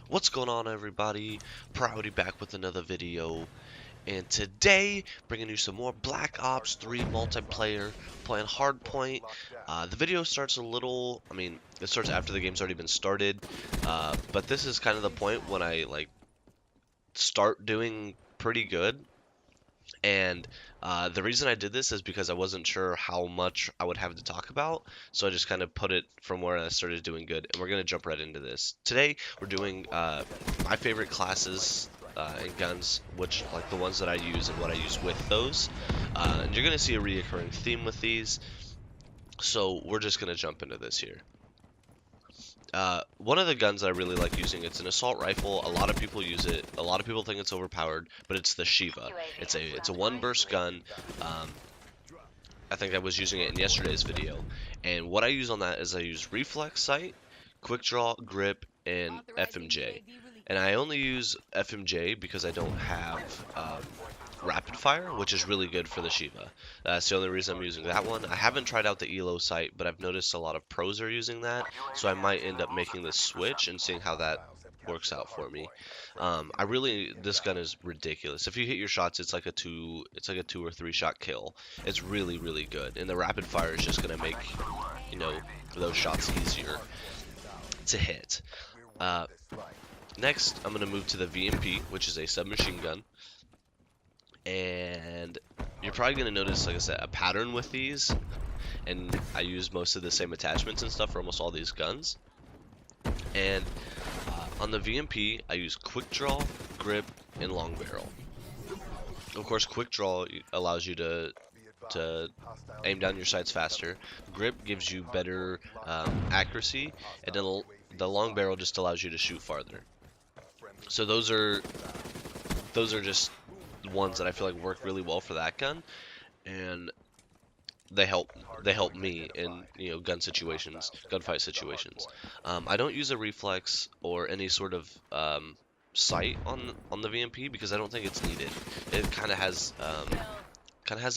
What's going on, everybody? Priority back with another video, and today bringing you some more Black Ops 3 multiplayer, playing Hardpoint. The video starts a little, it starts after the game's already been started, but this is kind of the point when I start doing pretty good. And the reason I did this is because I wasn't sure how much I would have to talk about, so I just kind of put it from where I started doing good, and we're going to jump right into this. Today, we're doing my favorite classes and guns, which, like, the ones that I use and what I use with those. And you're going to see a reoccurring theme with these, so we're just going to jump into this here. One of the guns I really like using, it's an assault rifle. A lot of people use it. A lot of people think it's overpowered, but it's the Shiva. It's a one burst gun. Um, I think I was using it in yesterday's video. And what I use on that is I use reflex sight, quick draw, grip, and FMJ. And I only use FMJ because I don't have rapid fire, which is really good for the Shiva. That's the only reason I'm using that one. I haven't tried out the ELO sight, but I've noticed a lot of pros are using that, so I might end up making the switch and seeing how that works out for me. This gun is ridiculous. If you hit your shots, it's like a two or three shot kill. It's really, really good, and the rapid fire is just gonna make, you know, those shots easier to hit. Uh, Next, I'm gonna move to the VMP, which is a submachine gun. And you're probably going to notice, like I said, a pattern with these, and I use most of the same attachments and stuff for almost all these guns. And on the VMP, I use quick draw, grip, and long barrel. Of course, quick draw allows you to aim down your sights faster. Grip gives you better accuracy, and then the long barrel just allows you to shoot farther. So those are just ones that I feel like work really well for that gun, and they help me in, you know, gunfight situations. I don't use a reflex or any sort of sight on the VMP because I don't think it's needed. It kind of has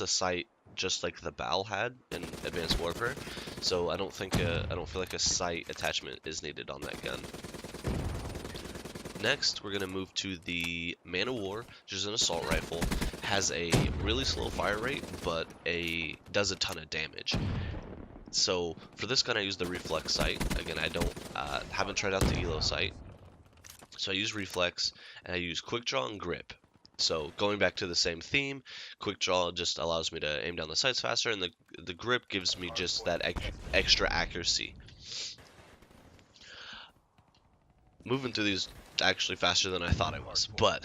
a sight just like the BAL had in Advanced Warfare, so I don't feel like a sight attachment is needed on that gun. Next, we're going to move to the Man of War, which is an assault rifle. Has a really slow fire rate, but does a ton of damage. So for this gun, I use the reflex sight. Again, I haven't tried out the ELO sight. So I use reflex, and I use quick draw and grip. So going back to the same theme, quick draw just allows me to aim down the sights faster, and the grip gives me just that extra accuracy. Moving through these actually faster than I thought I was, but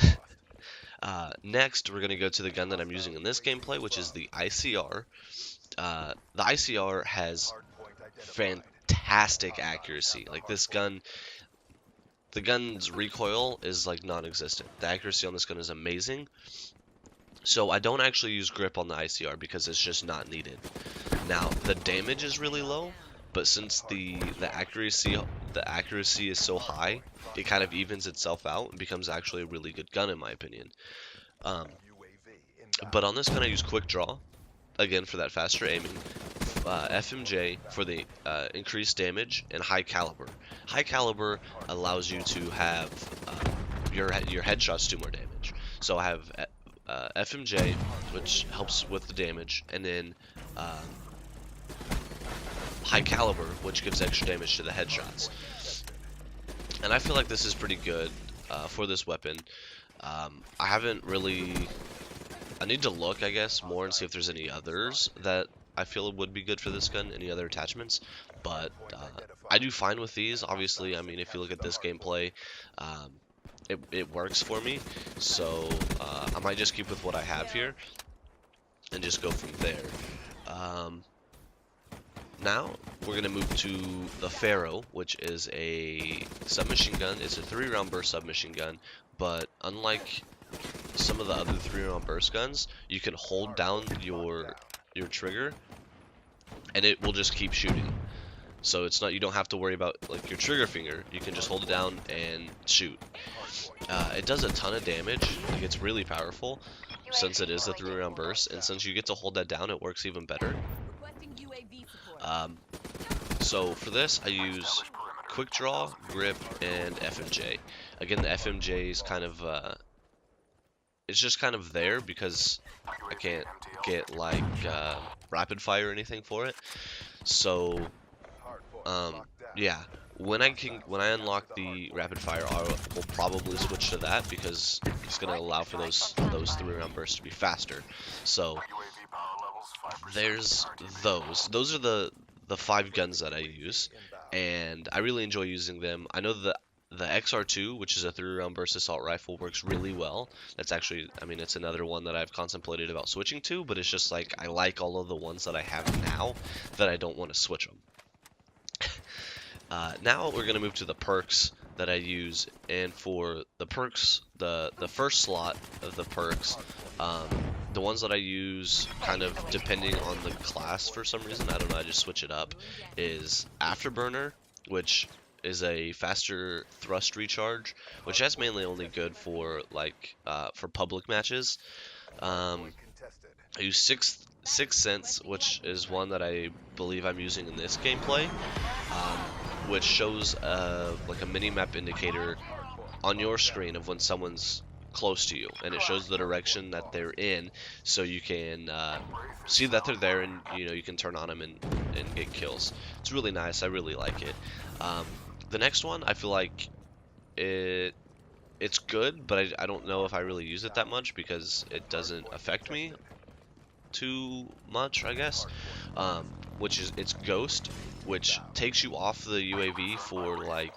next we're going to go to the gun that I'm using in this gameplay, which is the ICR. The ICR has fantastic accuracy. Like, this gun, the gun's recoil is like non-existent. The accuracy on this gun is amazing. So I don't actually use grip on the ICR because it's just not needed. Now, the damage is really low, but since the accuracy is so high, it kind of evens itself out and becomes actually a really good gun in my opinion. But on this gun I use quick draw, again for that faster aiming, FMJ for the increased damage, and high caliber. High caliber allows you to have your headshots do more damage. So I have FMJ, which helps with the damage, and then high caliber, which gives extra damage to the headshots. And I feel like this is pretty good for this weapon. I haven't really... I need to look, I guess, more and see if there's any others that I feel would be good for this gun, any other attachments. But I do fine with these. Obviously, I mean, if you look at this gameplay, it works for me. So I might just keep with what I have here and just go from there. Now, we're going to move to the Pharaoh, which is a submachine gun. It's a 3-round burst submachine gun, but unlike some of the other 3-round burst guns, you can hold down your trigger, and it will just keep shooting. So it's not, you don't have to worry about like your trigger finger. You can just hold it down and shoot. It does a ton of damage. Like, it's really powerful since it is a 3-round burst, and since you get to hold that down, it works even better. So for this, I use quick draw, grip, and FMJ. Again, the FMJ is kind of it's just kind of there because I can't get like rapid fire or anything for it. So yeah, when I unlock the rapid fire, I will probably switch to that because it's gonna allow for those 3-round bursts to be faster. So there's those. Those are the 5 guns that I use, and I really enjoy using them. I know the XR2, which is a 3-round burst assault rifle, works really well. That's actually, I mean, it's another one that I've contemplated about switching to, but it's just like I like all of the ones that I have now that I don't want to switch them. Now we're going to move to the perks that I use, and for the perks, the first slot of the perks, the ones that I use kind of depending on the class for some reason, I don't know, I just switch it up, is Afterburner, which is a faster thrust recharge, which that's mainly only good for like for public matches. I use Sixth Sense, which is one that I believe I'm using in this gameplay, which shows like a mini-map indicator on your screen of when someone's close to you, and it shows the direction that they're in, so you can see that they're there, and you know you can turn on them and get kills. It's really nice. I really like it. The next one, I feel like it's good, but I don't know if I really use it that much because it doesn't affect me too much, I guess. Which is it's Ghost, which takes you off the UAV for like,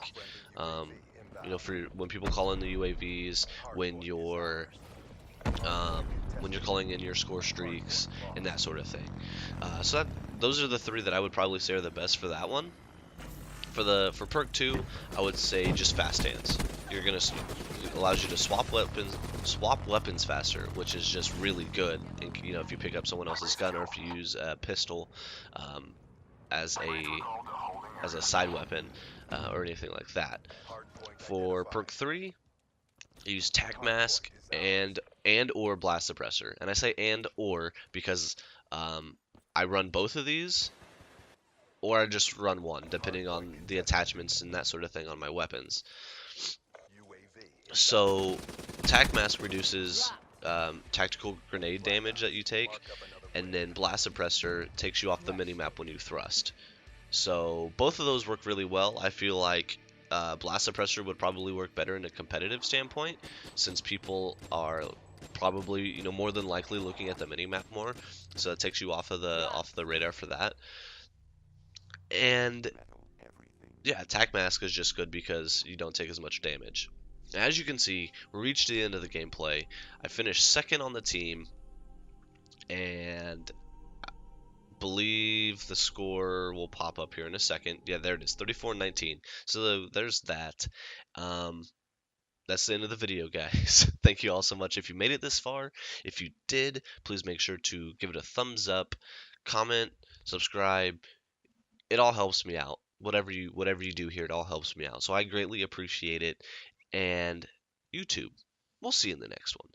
you know, for when people call in the UAVs, when you're calling in your score streaks and that sort of thing. So those are the 3 that I would probably say are the best for that one. For perk 2, I would say just fast hands. It allows you to swap weapons faster, which is just really good. And, you know, if you pick up someone else's gun or if you use a pistol as a side weapon or anything like that. For perk 3, I use Tac Mask and or Blast Suppressor, and I say and or because I run both of these, or I just run one, depending on the attachments and that sort of thing on my weapons. So, Tac Mask reduces tactical grenade damage that you take, and then Blast Suppressor takes you off the minimap when you thrust. So, both of those work really well. I feel like Blast Suppressor would probably work better in a competitive standpoint, since people are probably, you know, more than likely looking at the minimap more, so it takes you off the radar for that. And yeah, Tac Mask is just good because you don't take as much damage. As you can see, we reached the end of the gameplay. I finished second on the team, and I believe the score will pop up here in a second. Yeah, there it is, 34-19. So there's that. That's the end of the video, guys. Thank you all so much if you made it this far. If you did, please make sure to give it a thumbs up, comment, subscribe. It all helps me out. Whatever you do here, it all helps me out. So I greatly appreciate it. And YouTube, we'll see you in the next one.